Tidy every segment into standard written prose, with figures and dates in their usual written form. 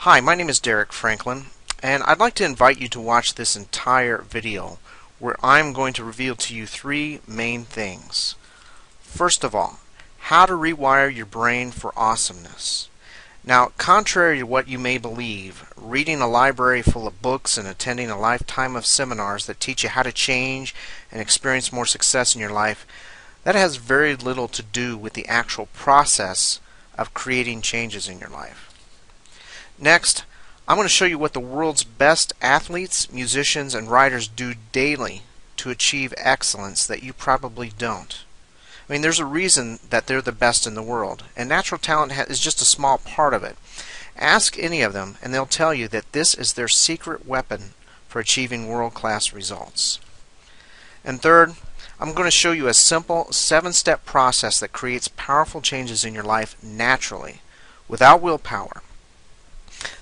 Hi, my name is Derek Franklin, and I'd like to invite you to watch this entire video where I'm going to reveal to you three main things. First of all, how to rewire your brain for awesomeness. Now, contrary to what you may believe, reading a library full of books and attending a lifetime of seminars that teach you how to change and experience more success in your life, that has very little to do with the actual process of creating changes in your life. Next, I'm going to show you what the world's best athletes, musicians, and writers do daily to achieve excellence that you probably don't. I mean, there's a reason that they're the best in the world, and natural talent is just a small part of it. Ask any of them, and they'll tell you that this is their secret weapon for achieving world-class results. And third, I'm going to show you a simple 7-step process that creates powerful changes in your life naturally, without willpower.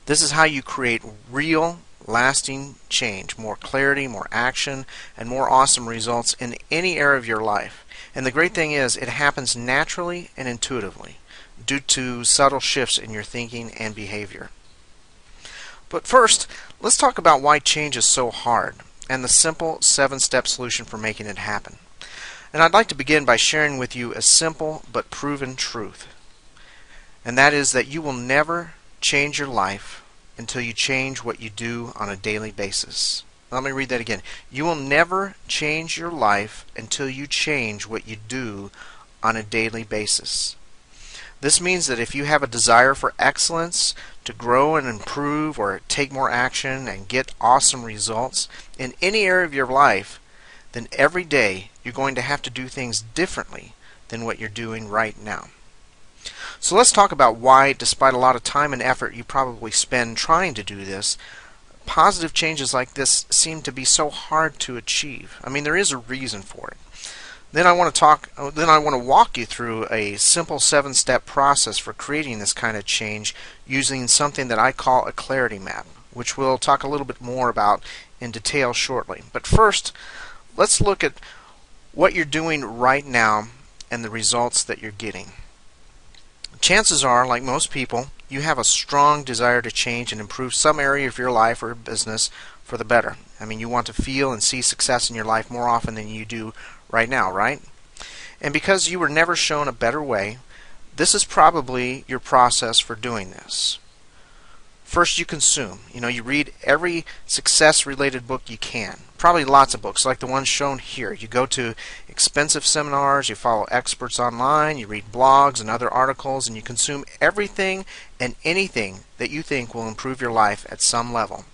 This is how you create real, lasting change, more clarity, more action, and more awesome results in any area of your life. And the great thing is, it happens naturally and intuitively due to subtle shifts in your thinking and behavior. But first, let's talk about why change is so hard and the simple 7-step solution for making it happen. And I'd like to begin by sharing with you a simple but proven truth. And that is that you will never change your life until you change what you do on a daily basis. Let me read that again. You will never change your life until you change what you do on a daily basis. This means that if you have a desire for excellence, to grow and improve or take more action and get awesome results in any area of your life, then every day you're going to have to do things differently than what you're doing right now. So let's talk about why, despite a lot of time and effort you probably spend trying to do this, positive changes like this seem to be so hard to achieve. I mean, there is a reason for it. Then I want to walk you through a simple 7-step process for creating this kind of change using something that I call a clarity map, which we'll talk a little bit more about in detail shortly. But first, let's look at what you're doing right now and the results that you're getting. Chances are, like most people, you have a strong desire to change and improve some area of your life or business for the better. I mean, you want to feel and see success in your life more often than you do right now, right? And because you were never shown a better way, this is probably your process for doing this. First, you consume. You read every success-related book you can. Probably lots of books like the ones shown here. You go to expensive seminars, you follow experts online, you read blogs and other articles, and you consume everything and anything that you think will improve your life at some level.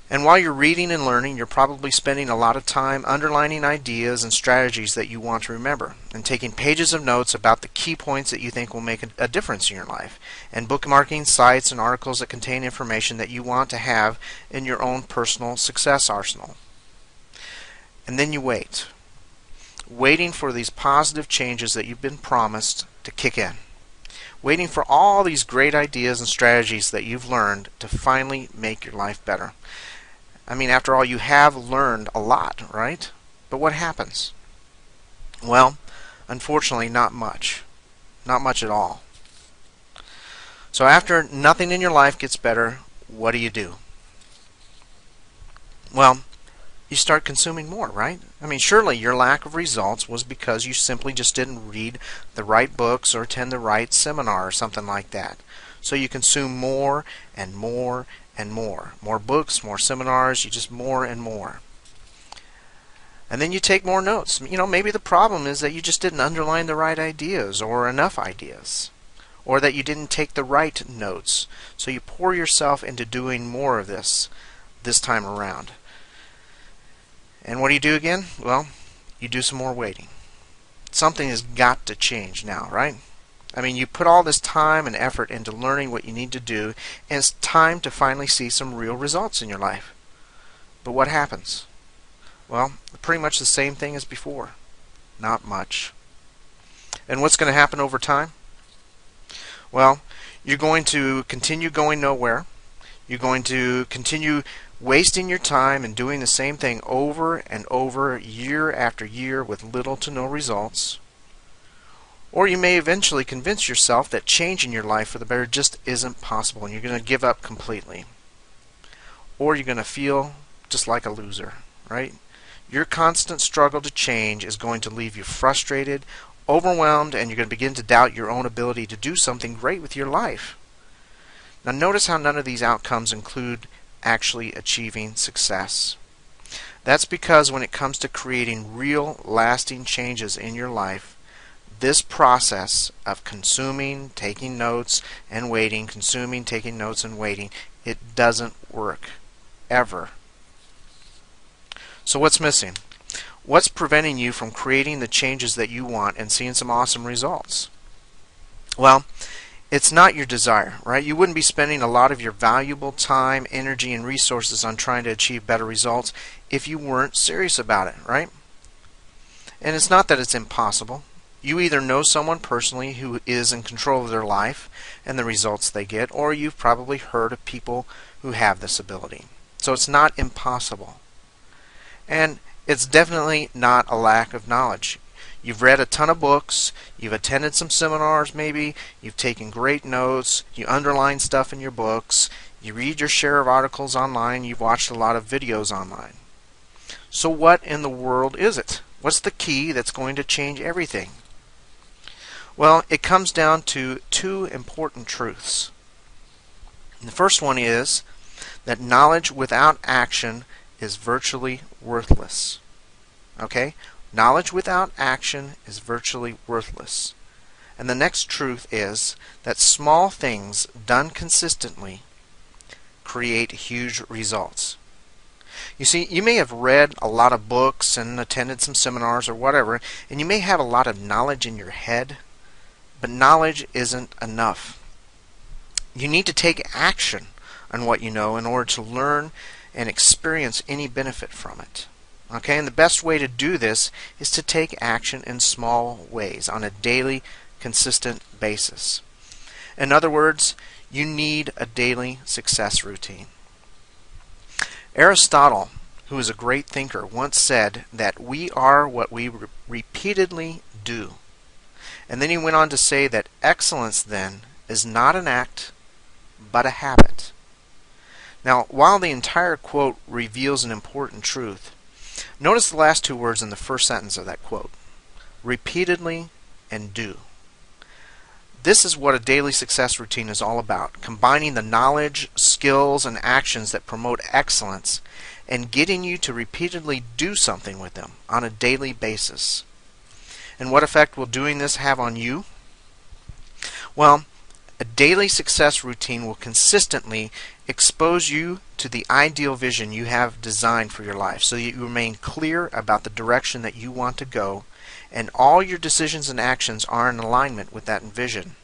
And while you're reading and learning, you're probably spending a lot of time underlining ideas and strategies that you want to remember, and taking pages of notes about the key points that you think will make a difference in your life, and bookmarking sites and articles that contain information that you want to have in your own personal success arsenal. And then you wait, waiting for these positive changes that you've been promised to kick in. Waiting for all these great ideas and strategies that you've learned to finally make your life better. I mean, after all, you have learned a lot, right? But what happens? Well, unfortunately, not much. Not much at all. So after nothing in your life gets better, what do? Well, you start consuming more, right? I mean, surely your lack of results was because you simply just didn't read the right books or attend the right seminar or something like that. So you consume more and more and more. More books, more seminars, you just more and more. And then you take more notes. Maybe the problem is that you just didn't underline the right ideas or enough ideas, or that you didn't take the right notes. So you pour yourself into doing more of this time around. And what do you do again? Well, you do some more waiting. Something has got to change now, right? I mean, you put all this time and effort into learning what you need to do, and it's time to finally see some real results in your life. But what happens? Well, pretty much the same thing as before. Not much. And what's going to happen over time? Well, you're going to continue going nowhere. You're going to continue wasting your time and doing the same thing over and over, year after year, with little to no results. Or you may eventually convince yourself that change in your life for the better just isn't possible and you're going to give up completely. Or you're going to feel just like a loser, right? Your constant struggle to change is going to leave you frustrated, overwhelmed, and you're going to begin to doubt your own ability to do something great with your life. Now notice how none of these outcomes include actually achieving success. That's because when it comes to creating real, lasting changes in your life, this process of consuming, taking notes, and waiting, consuming, taking notes, and waiting, it doesn't work. Ever. So what's missing? What's preventing you from creating the changes that you want and seeing some awesome results? Well, it's not your desire, right? You wouldn't be spending a lot of your valuable time, energy, and resources on trying to achieve better results if you weren't serious about it, right? And it's not that it's impossible. You either know someone personally who is in control of their life and the results they get, or you've probably heard of people who have this ability. So it's not impossible. And it's definitely not a lack of knowledge. You've read a ton of books, you've attended some seminars maybe, you've taken great notes, you underline stuff in your books, you read your share of articles online, you've watched a lot of videos online. So what in the world is it? What's the key that's going to change everything? Well, it comes down to two important truths. And the first one is that knowledge without action is virtually worthless. Okay? Knowledge without action is virtually worthless. And the next truth is that small things done consistently create huge results. You see, you may have read a lot of books and attended some seminars or whatever, and you may have a lot of knowledge in your head, but knowledge isn't enough. You need to take action on what you know in order to learn and experience any benefit from it. Okay, and the best way to do this is to take action in small ways on a daily, consistent basis. In other words, you need a daily success routine. Aristotle, who is a great thinker, once said that we are what we repeatedly do. And then he went on to say that excellence then is not an act, but a habit. Now, while the entire quote reveals an important truth, notice the last two words in the first sentence of that quote. Repeatedly and do. This is what a daily success routine is all about, combining the knowledge, skills, and actions that promote excellence and getting you to repeatedly do something with them on a daily basis. And what effect will doing this have on you? Well, a daily success routine will consistently expose you to the ideal vision you have designed for your life so that you remain clear about the direction that you want to go and all your decisions and actions are in alignment with that vision.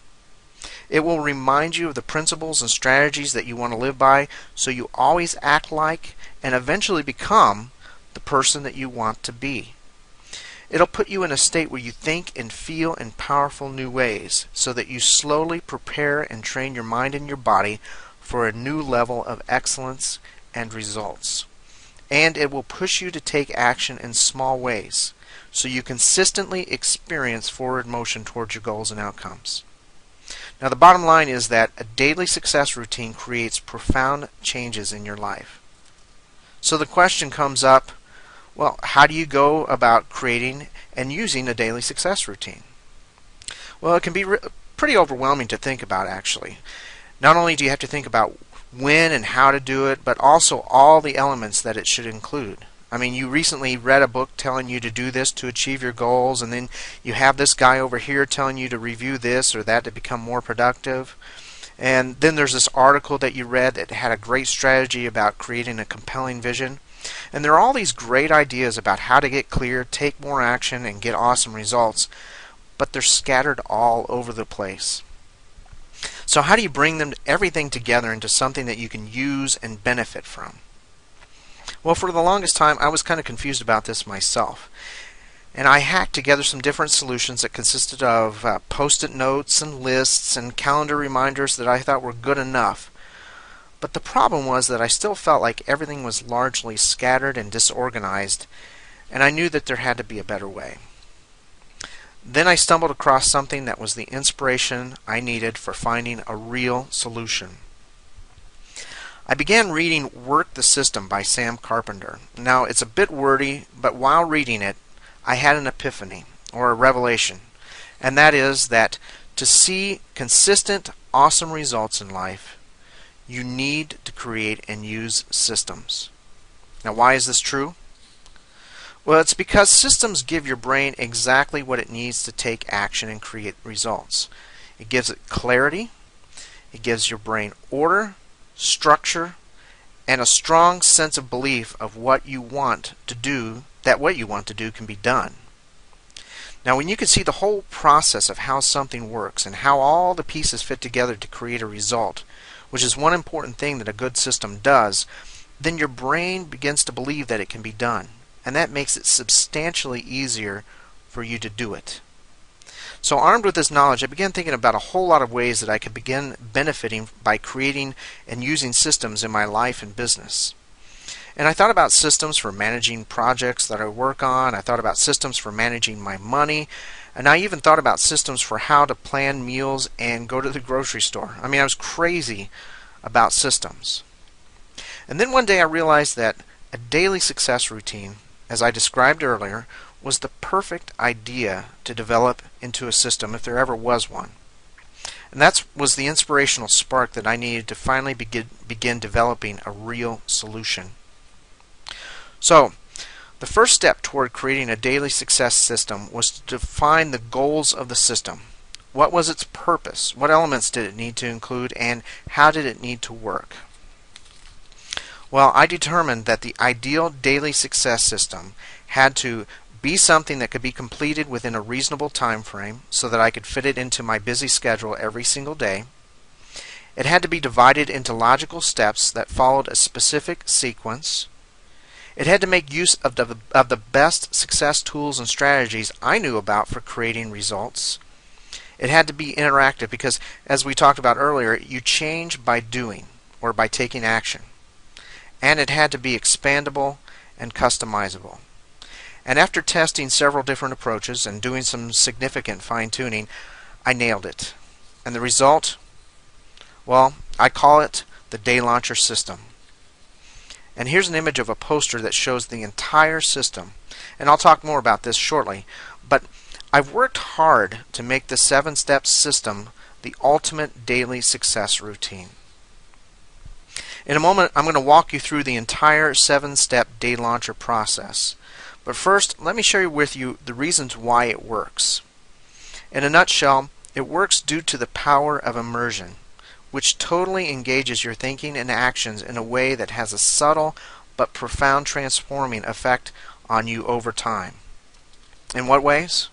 It will remind you of the principles and strategies that you want to live by so you always act like and eventually become the person that you want to be. It'll put you in a state where you think and feel in powerful new ways so that you slowly prepare and train your mind and your body for a new level of excellence and results. And it will push you to take action in small ways so you consistently experience forward motion towards your goals and outcomes. Now the bottom line is that a daily success routine creates profound changes in your life. So the question comes up, well, how do you go about creating and using a daily success routine? Well, it can be pretty overwhelming to think about, actually. Not only do you have to think about when and how to do it, but also all the elements that it should include. I mean, you recently read a book telling you to do this to achieve your goals, and then you have this guy over here telling you to review this or that to become more productive. And then there's this article that you read that had a great strategy about creating a compelling vision. And there are all these great ideas about how to get clear, take more action, and get awesome results, but they're scattered all over the place. So how do you bring everything together into something that you can use and benefit from? Well, for the longest time, I was kind of confused about this myself. And I hacked together some different solutions that consisted of post-it notes and lists and calendar reminders that I thought were good enough. But the problem was that I still felt like everything was largely scattered and disorganized, and I knew that there had to be a better way. Then I stumbled across something that was the inspiration I needed for finding a real solution. I began reading Work the System by Sam Carpenter. Now, it's a bit wordy, but while reading it, I had an epiphany, or a revelation, and that is that to see consistent, awesome results in life, you need to create and use systems. Now, why is this true? Well, it's because systems give your brain exactly what it needs to take action and create results. It gives it clarity, it gives your brain order, structure, and a strong sense of belief of what you want to do, that what you want to do can be done. Now, when you can see the whole process of how something works and how all the pieces fit together to create a result, which is one important thing that a good system does, then your brain begins to believe that it can be done, and that makes it substantially easier for you to do it. So armed with this knowledge, I began thinking about a whole lot of ways that I could begin benefiting by creating and using systems in my life and business. And I thought about systems for managing projects that I work on. I thought about systems for managing my money. And I even thought about systems for how to plan meals and go to the grocery store. I mean, I was crazy about systems. And then one day I realized that a daily success routine, as I described earlier, was the perfect idea to develop into a system if there ever was one. And that was the inspirational spark that I needed to finally begin developing a real solution. So, the first step toward creating a daily success system was to define the goals of the system. What was its purpose? What elements did it need to include, and how did it need to work? Well, I determined that the ideal daily success system had to be something that could be completed within a reasonable time frame so that I could fit it into my busy schedule every single day. It had to be divided into logical steps that followed a specific sequence. It had to make use of the best success tools and strategies I knew about for creating results. It had to be interactive because, as we talked about earlier, you change by doing or by taking action. And it had to be expandable and customizable. And after testing several different approaches and doing some significant fine-tuning, I nailed it. And the result? Well, I call it the Day Launcher System. And here's an image of a poster that shows the entire system. And I'll talk more about this shortly. But I've worked hard to make the 7-step system the ultimate daily success routine. In a moment, I'm going to walk you through the entire 7-step Day Launcher process. But first, let me share with you the reasons why it works. In a nutshell, it works due to the power of immersion, which totally engages your thinking and actions in a way that has a subtle but profound transforming effect on you over time. In what ways?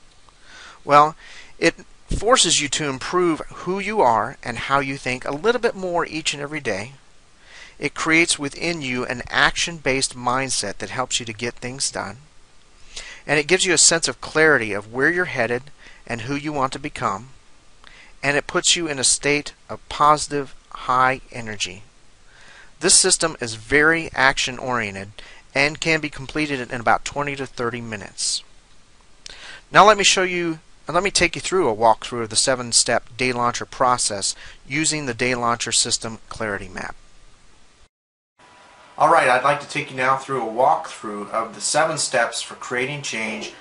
Well, it forces you to improve who you are and how you think a little bit more each and every day. It creates within you an action-based mindset that helps you to get things done. And it gives you a sense of clarity of where you're headed and who you want to become. And it puts you in a state of positive, high energy. This system is very action-oriented and can be completed in about 20 to 30 minutes. Now let me take you through a walkthrough of the 7-step Day Launcher process using the Day Launcher System Clarity Map. Alright, I'd like to take you now through a walkthrough of the 7 steps for creating change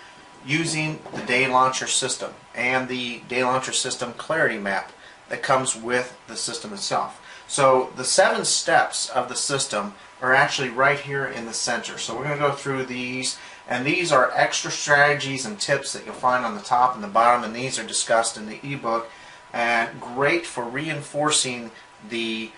using the Day Launcher System and the Day Launcher System Clarity Map that comes with the system itself. So the 7 steps of the system are actually right here in the center. So we're going to go through these, and these are extra strategies and tips that you'll find on the top and the bottom, and these are discussed in the ebook, and great for reinforcing the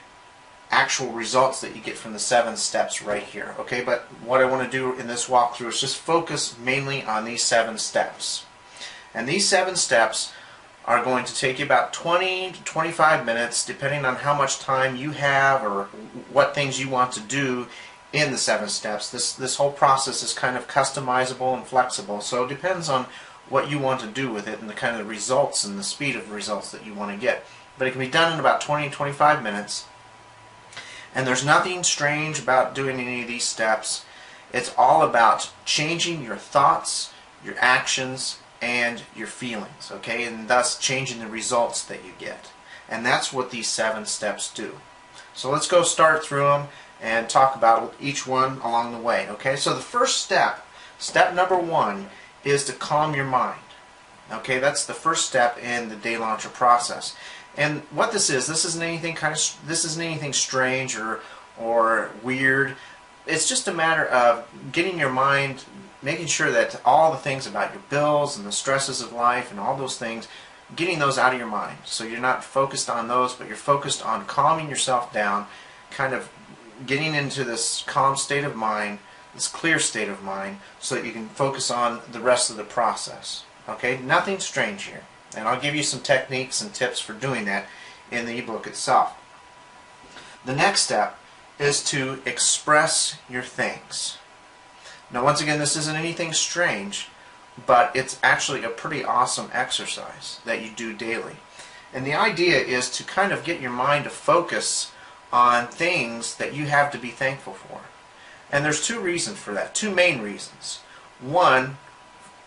actual results that you get from the 7 steps right here. Okay, but what I want to do in this walkthrough is just focus mainly on these 7 steps. And these 7 steps are going to take you about 20 to 25 minutes depending on how much time you have or what things you want to do in the 7 steps. This whole process is kind of customizable and flexible, so it depends on what you want to do with it and the kind of results and the speed of results that you want to get. But it can be done in about 20 to 25 minutes. And there's nothing strange about doing any of these steps. It's all about changing your thoughts, your actions, and your feelings, okay, and thus changing the results that you get. And that's what these 7 steps do. So let's go start through them and talk about each one along the way, okay? So the first step, step number 1, is to calm your mind. Okay, that's the first step in the day launcher process. And what this isn't anything strange or weird. It's just a matter of getting your mind, making sure that all the things about your bills and the stresses of life and all those things, getting those out of your mind. So you're not focused on those, but you're focused on calming yourself down, kind of getting into this calm state of mind, this clear state of mind, so that you can focus on the rest of the process. Okay, nothing strange here. And I'll give you some techniques and tips for doing that in the ebook itself. The next step is to express your things. Now, once again, this isn't anything strange, but it's actually a pretty awesome exercise that you do daily. And the idea is to kind of get your mind to focus on things that you have to be thankful for. And there's 2 reasons for that, 2 main reasons. One,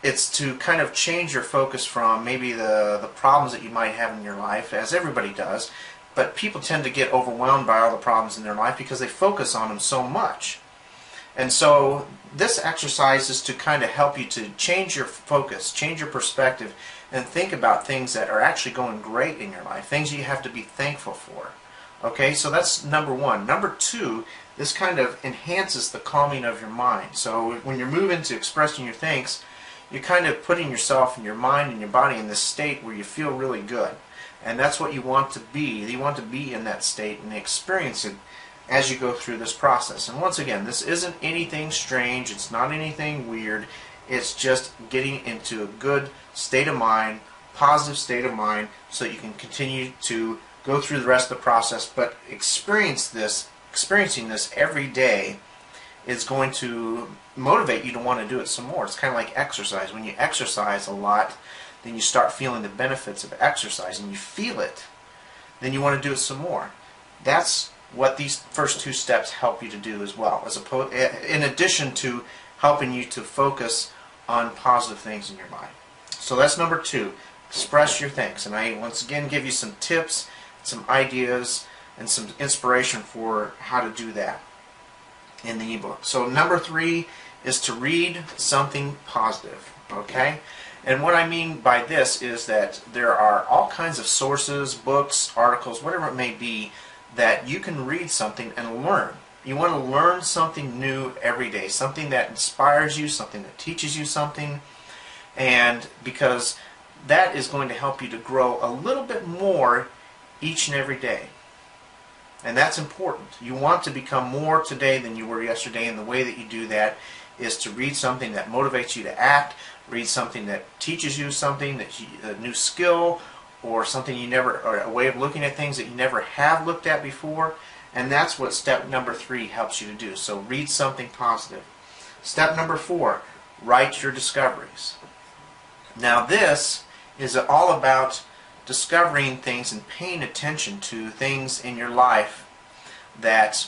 it's to kind of change your focus from maybe the problems that you might have in your life, as everybody does, but people tend to get overwhelmed by all the problems in their life because they focus on them so much. And so this exercise is to kind of help you to change your focus, change your perspective, and think about things that are actually going great in your life, things you have to be thankful for. Okay, so that's number 1. Number 2, this kind of enhances the calming of your mind. So when you're moving to expressing your thanks, you're kind of putting yourself and your mind and your body in this state where you feel really good. And that's what you want to be. You want to be in that state and experience it as you go through this process. And once again, this isn't anything strange. It's not anything weird. It's just getting into a good state of mind, positive state of mind, so that you can continue to go through the rest of the process. But experiencing this every day is going to motivate you to want to do it some more. It's kind of like exercise. When you exercise a lot, then you start feeling the benefits of exercise and you feel it, then you want to do it some more. That's what these first 2 steps help you to do as well, in addition to helping you to focus on positive things in your life. So that's number 2, express your thanks. And I once again give you some tips, some ideas, and some inspiration for how to do that in the ebook. So number 3 is to read something positive, okay? And what I mean by this is that there are all kinds of sources, books, articles, whatever it may be, that you can read something and learn. You want to learn something new every day, something that inspires you, something that teaches you something, and because that is going to help you to grow a little bit more each and every day. And that's important. You want to become more today than you were yesterday, and the way that you do that is to read something that motivates you to act, read something that teaches you something, a new skill, or something or a way of looking at things that you never have looked at before. And that's what step number 3 helps you to do. So read something positive. Step number 4, write your discoveries. Now this is all about discovering things and paying attention to things in your life,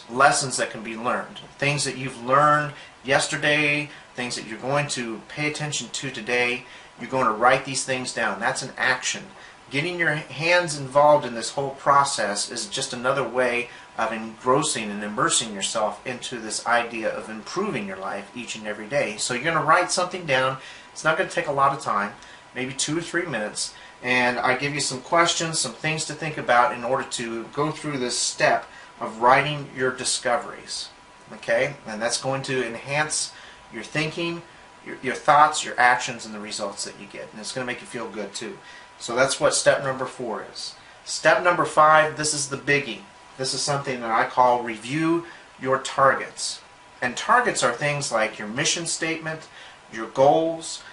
lessons that can be learned, things that you've learned yesterday, things that you're going to pay attention to today. You're going to write these things down. That's an action. Getting your hands involved in this whole process is just another way of engrossing and immersing yourself into this idea of improving your life each and every day. So you're going to write something down. It's not going to take a lot of time, maybe 2 or 3 minutes. And I give you some questions, some things to think about in order to go through this step of writing your discoveries. Okay? And that's going to enhance your thinking, your thoughts, your actions, and the results that you get. And it's going to make you feel good too. So that's what step number 4 is. Step number 5, this is the biggie. This is something that I call review your targets. And targets are things like your mission statement, your goals,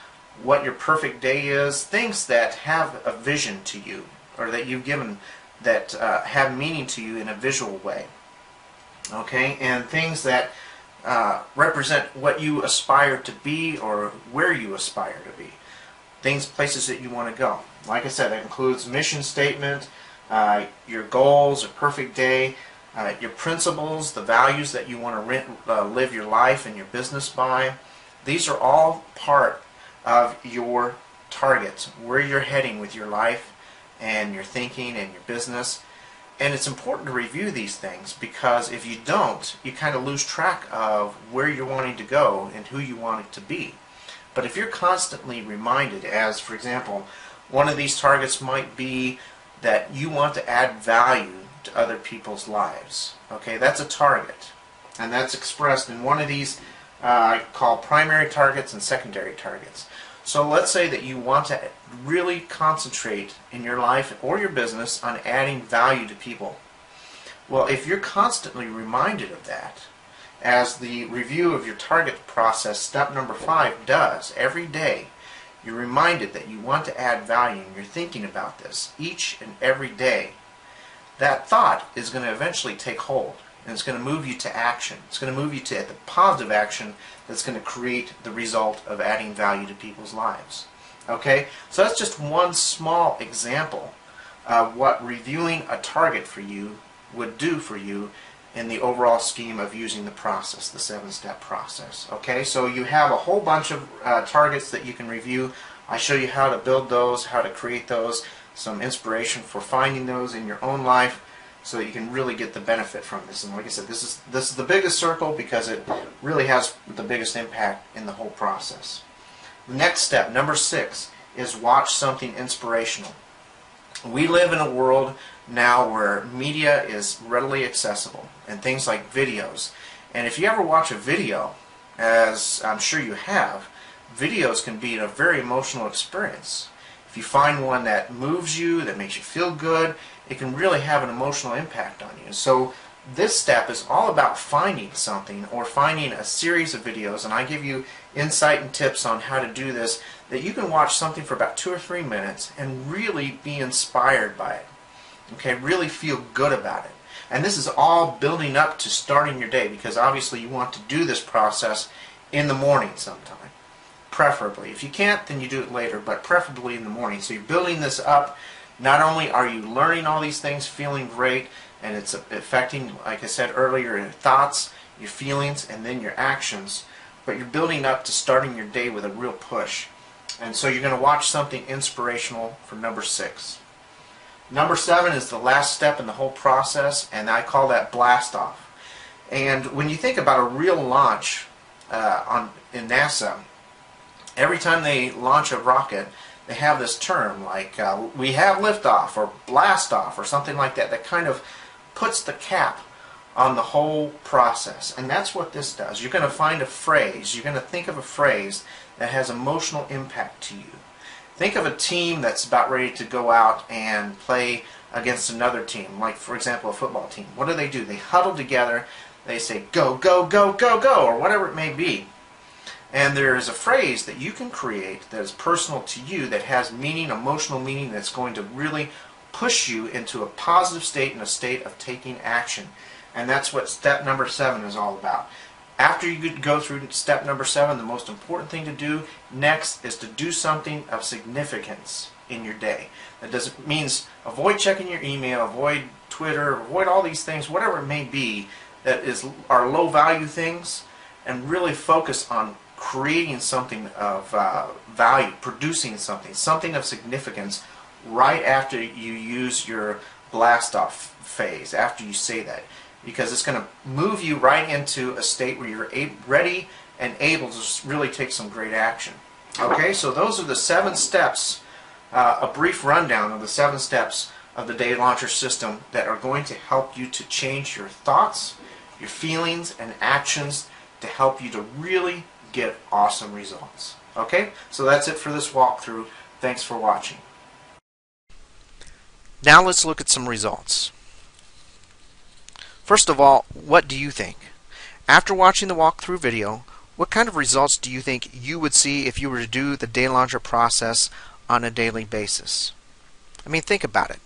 what your perfect day is, things that have a vision to you, or that you've given that have meaning to you in a visual way. Okay? And things that represent what you aspire to be or where you aspire to be. Places that you want to go. Like I said, that includes mission statement, your goals, a perfect day, your principles, the values that you want to live your life and your business by. These are all part of your target, where you're heading with your life and your thinking and your business. And it's important to review these things, because if you don't, you kind of lose track of where you're wanting to go and who you want it to be. But if you're constantly reminded, as for example, one of these targets might be that you want to add value to other people's lives. Okay, that's a target. And that's expressed in one of these I call primary targets and secondary targets. So let's say that you want to really concentrate in your life or your business on adding value to people. Well, if you're constantly reminded of that, as the review of your target process, step number 5 does, every day, you're reminded that you want to add value and you're thinking about this each and every day, that thought is going to eventually take hold, and it's going to move you to action. It's going to move you to the positive action that's going to create the result of adding value to people's lives. Okay, so that's just one small example of what reviewing a target for you would do for you in the overall scheme of using the process, the 7-step process. Okay, so you have a whole bunch of targets that you can review. I show you how to build those, how to create those, some inspiration for finding those in your own life, so that you can really get the benefit from this. And like I said, this is the biggest circle because it really has the biggest impact in the whole process. The next step, number 6, is watch something inspirational. We live in a world now where media is readily accessible, and things like videos. And if you ever watch a video, as I'm sure you have, videos can be a very emotional experience. If you find one that moves you, that makes you feel good, it can really have an emotional impact on you. So this step is all about finding something, or finding a series of videos, and I give you insight and tips on how to do this, that you can watch something for about 2 or 3 minutes and really be inspired by it. Okay, really feel good about it. And this is all building up to starting your day, because obviously you want to do this process in the morning sometime. Preferably. If you can't, then you do it later, but preferably in the morning. So you're building this up. Not only are you learning all these things, feeling great, and it's affecting, like I said earlier, your thoughts, your feelings, and then your actions, but you're building up to starting your day with a real push. And so you're going to watch something inspirational for number 6. Number 7 is the last step in the whole process, and I call that blast off. And when you think about a real launch in NASA, every time they launch a rocket, they have this term like we have liftoff or blast off or something like that, that kind of puts the cap on the whole process. And that's what this does. You're going to find a phrase, you're going to think of a phrase that has emotional impact to you. Think of a team that's about ready to go out and play against another team, like for example a football team. What do? They huddle together, they say go, go, go, go, go, or whatever it may be. And there is a phrase that you can create that is personal to you, that has meaning, emotional meaning, that's going to really push you into a positive state and a state of taking action. And that's what step number 7 is all about. After you go through step number 7, the most important thing to do next is to do something of significance in your day. That means avoid checking your email, avoid Twitter, avoid all these things, whatever it may be that are low value things, and really focus on creating something of value, producing something of significance right after you use your blast off phase, after you say that. Because it's going to move you right into a state where you're ready and able to really take some great action. Okay, so those are the 7 steps, a brief rundown of the 7 steps of the Day Launcher system that are going to help you to change your thoughts, your feelings, and actions to help you to really get awesome results. Okay, so that's it for this walkthrough. Thanks for watching. Now let's look at some results. First of all, what do you think? After watching the walkthrough video, what kind of results do you think you would see if you were to do the Day Launcher process on a daily basis? I mean, think about it.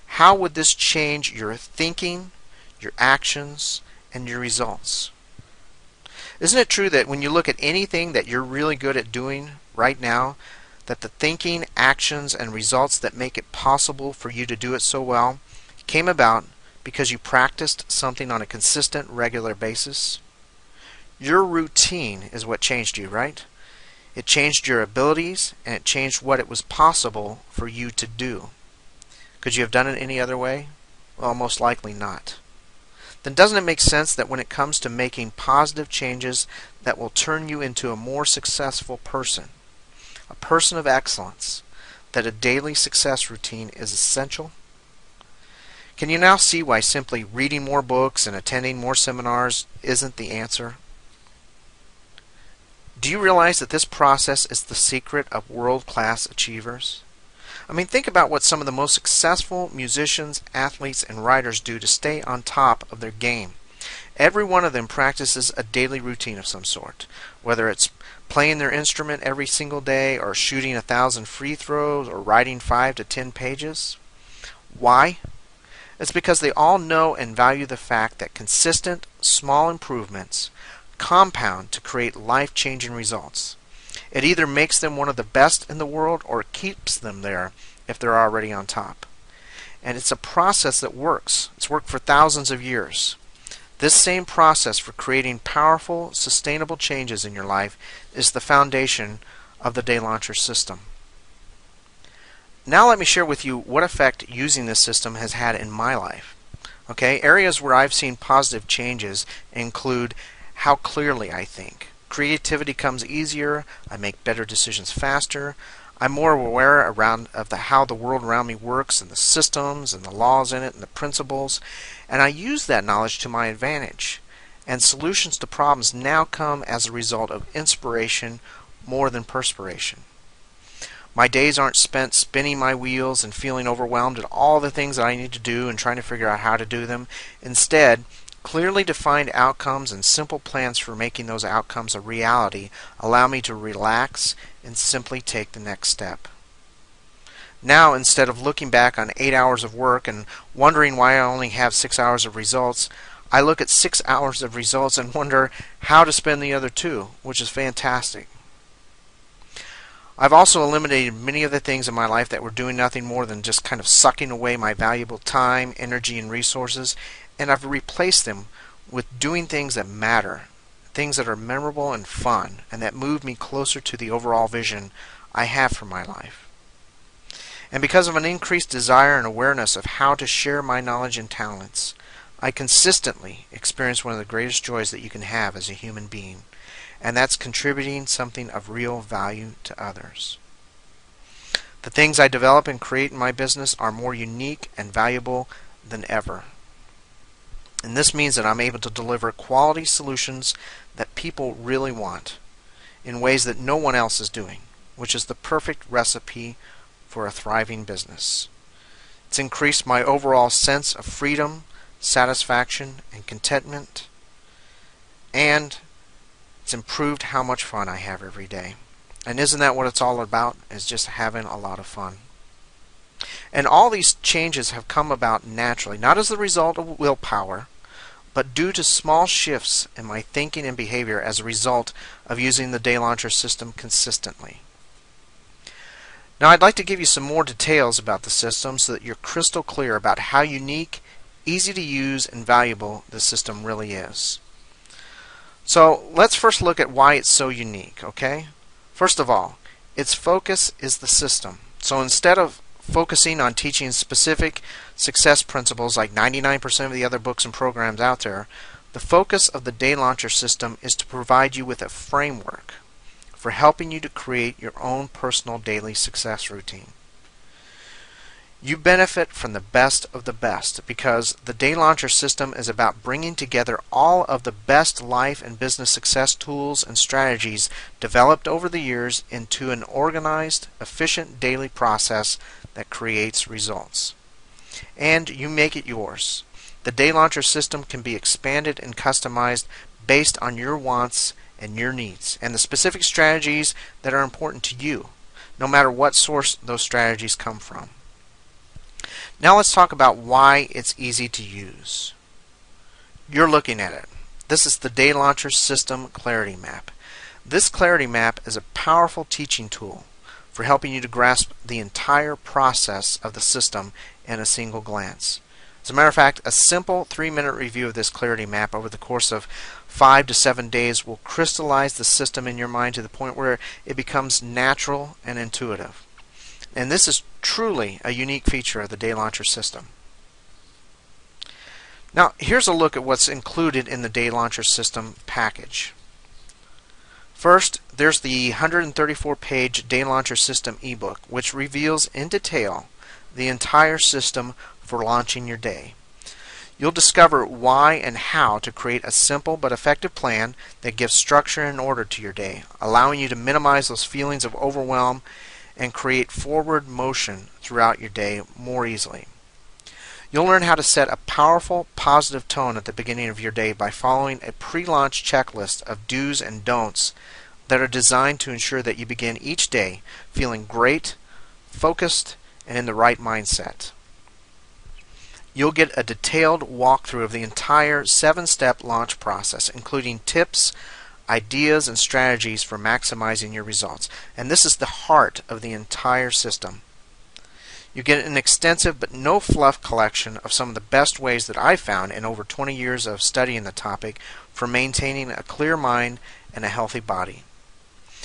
How would this change your thinking, your actions, and your results? Isn't it true that when you look at anything that you're really good at doing right now, that the thinking, actions, and results that make it possible for you to do it so well came about because you practiced something on a consistent, regular basis? Your routine is what changed you, right? It changed your abilities, and it changed what it was possible for you to do. Could you have done it any other way? Well, most likely not. Then doesn't it make sense that when it comes to making positive changes that will turn you into a more successful person, a person of excellence, that a daily success routine is essential? Can you now see why simply reading more books and attending more seminars isn't the answer? Do you realize that this process is the secret of world-class achievers? I mean, think about what some of the most successful musicians, athletes, and writers do to stay on top of their game. Every one of them practices a daily routine of some sort, whether it's playing their instrument every single day, or shooting 1,000 free throws, or writing 5 to 10 pages. Why? It's because they all know and value the fact that consistent, small improvements compound to create life-changing results. It either makes them one of the best in the world or keeps them there if they're already on top. And it's a process that works. It's worked for thousands of years. This same process for creating powerful, sustainable changes in your life is the foundation of the Day Launcher system. Now let me share with you what effect using this system has had in my life. Okay, areas where I've seen positive changes include how clearly I think. Creativity comes easier. I make better decisions faster. I'm more aware of how the world around me works, and the systems and the laws in it and the principles, and I use that knowledge to my advantage. And solutions to problems now come as a result of inspiration more than perspiration. My days aren't spent spinning my wheels and feeling overwhelmed at all the things that I need to do and trying to figure out how to do them. Instead, clearly defined outcomes and simple plans for making those outcomes a reality allow me to relax and simply take the next step. Now, instead of looking back on 8 hours of work and wondering why I only have 6 hours of results, I look at 6 hours of results and wonder how to spend the other 2, which is fantastic. I've also eliminated many of the things in my life that were doing nothing more than just kind of sucking away my valuable time, energy, and resources, and I've replaced them with doing things that matter, things that are memorable and fun, and that move me closer to the overall vision I have for my life. And because of an increased desire and awareness of how to share my knowledge and talents, I consistently experience one of the greatest joys that you can have as a human being, and that's contributing something of real value to others. The things I develop and create in my business are more unique and valuable than ever. And this means that I'm able to deliver quality solutions that people really want in ways that no one else is doing, which is the perfect recipe for a thriving business. It's increased my overall sense of freedom, satisfaction, and contentment, and it's improved how much fun I have every day. And isn't that what it's all about, is just having a lot of fun? And all these changes have come about naturally, not as the result of willpower, but due to small shifts in my thinking and behavior as a result of using the Day Launcher system consistently. Now I'd like to give you some more details about the system so that you're crystal clear about how unique, easy to use, and valuable the system really is. So let's first look at why it's so unique, okay? First of all, its focus is the system. So instead of focusing on teaching specific success principles like 99% of the other books and programs out there, the focus of the Day Launcher system is to provide you with a framework for helping you to create your own personal daily success routine. You benefit from the best of the best because the Day Launcher system is about bringing together all of the best life and business success tools and strategies developed over the years into an organized, efficient daily process that creates results. And you make it yours. The Day Launcher system can be expanded and customized based on your wants and your needs and the specific strategies that are important to you, no matter what source those strategies come from. Now let's talk about why it's easy to use. You're looking at it. This is the Day Launcher System Clarity Map. This Clarity Map is a powerful teaching tool for helping you to grasp the entire process of the system in a single glance. As a matter of fact, a simple 3-minute review of this clarity map over the course of 5 to 7 days will crystallize the system in your mind to the point where it becomes natural and intuitive. And this is truly a unique feature of the Day Launcher system. Now, here's a look at what's included in the Day Launcher system package. First, there's the 134-page Day Launcher system ebook, which reveals in detail the entire system for launching your day. You'll discover why and how to create a simple but effective plan that gives structure and order to your day, allowing you to minimize those feelings of overwhelm and create forward motion throughout your day more easily. You'll learn how to set a powerful, positive tone at the beginning of your day by following a pre-launch checklist of do's and don'ts that are designed to ensure that you begin each day feeling great, focused, and in the right mindset. You'll get a detailed walkthrough of the entire 7-step launch process, including tips, ideas, and strategies for maximizing your results. And this is the heart of the entire system. You get an extensive but no fluff collection of some of the best ways that I've found in over 20 years of studying the topic for maintaining a clear mind and a healthy body.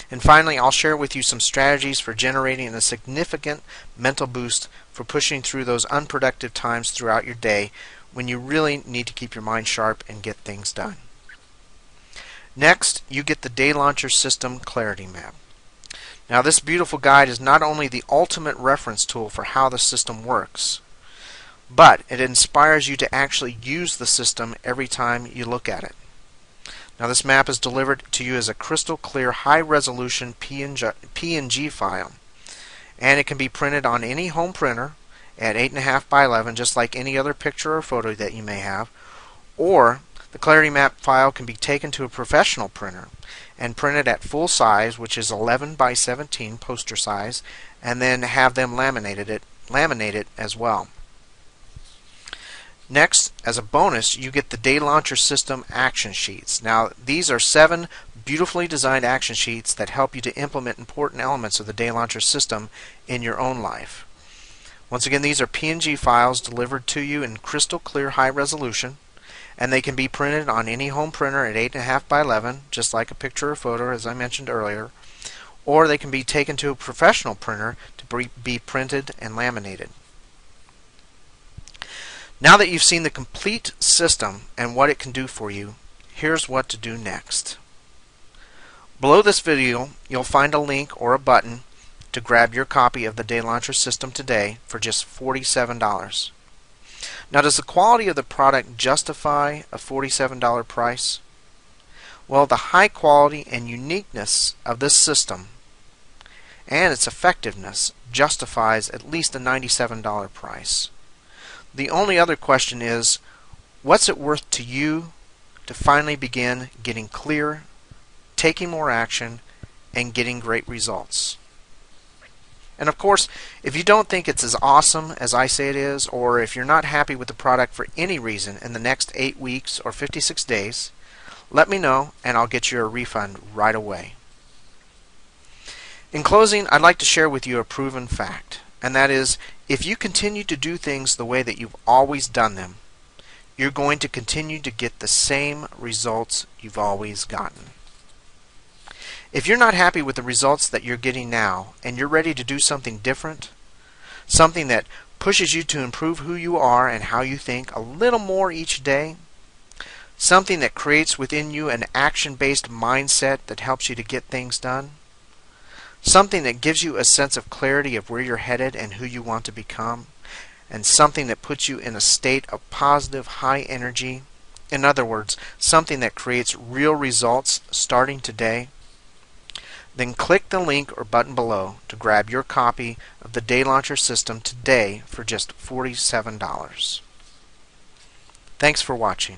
And finally, I'll share with you some strategies for generating a significant mental boost for pushing through those unproductive times throughout your day when you really need to keep your mind sharp and get things done. Next, you get the Day Launcher System Clarity Map. Now, this beautiful guide is not only the ultimate reference tool for how the system works, but it inspires you to actually use the system every time you look at it. Now, this map is delivered to you as a crystal clear, high-resolution PNG file, and it can be printed on any home printer at 8.5 by 11, just like any other picture or photo that you may have, or the Clarity Map file can be taken to a professional printer and printed at full size, which is 11 by 17 poster size, and then have them laminate it as well. Next, as a bonus, you get the Day Launcher System action sheets. Now, these are 7 beautifully designed action sheets that help you to implement important elements of the Day Launcher system in your own life. Once again, these are PNG files delivered to you in crystal clear high resolution, and they can be printed on any home printer at 8.5 by 11, just like a picture or photo, as I mentioned earlier, or they can be taken to a professional printer to be printed and laminated. Now that you've seen the complete system and what it can do for you, here's what to do next. Below this video, you'll find a link or a button to grab your copy of the Day Launcher system today for just $47. Now, does the quality of the product justify a $47 price? Well, the high quality and uniqueness of this system and its effectiveness justifies at least a $97 price. The only other question is, what's it worth to you to finally begin getting clear, taking more action, and getting great results? And of course, if you don't think it's as awesome as I say it is, or if you're not happy with the product for any reason in the next 8 weeks or 56 days, let me know and I'll get you a refund right away. In closing, I'd like to share with you a proven fact, and that is, if you continue to do things the way that you've always done them, you're going to continue to get the same results you've always gotten. If you're not happy with the results that you're getting now and you're ready to do something different, something that pushes you to improve who you are and how you think a little more each day, something that creates within you an action-based mindset that helps you to get things done, something that gives you a sense of clarity of where you're headed and who you want to become, and something that puts you in a state of positive, high energy, in other words, something that creates real results starting today, then click the link or button below to grab your copy of the Day Launcher system today for just $47. Thanks for watching.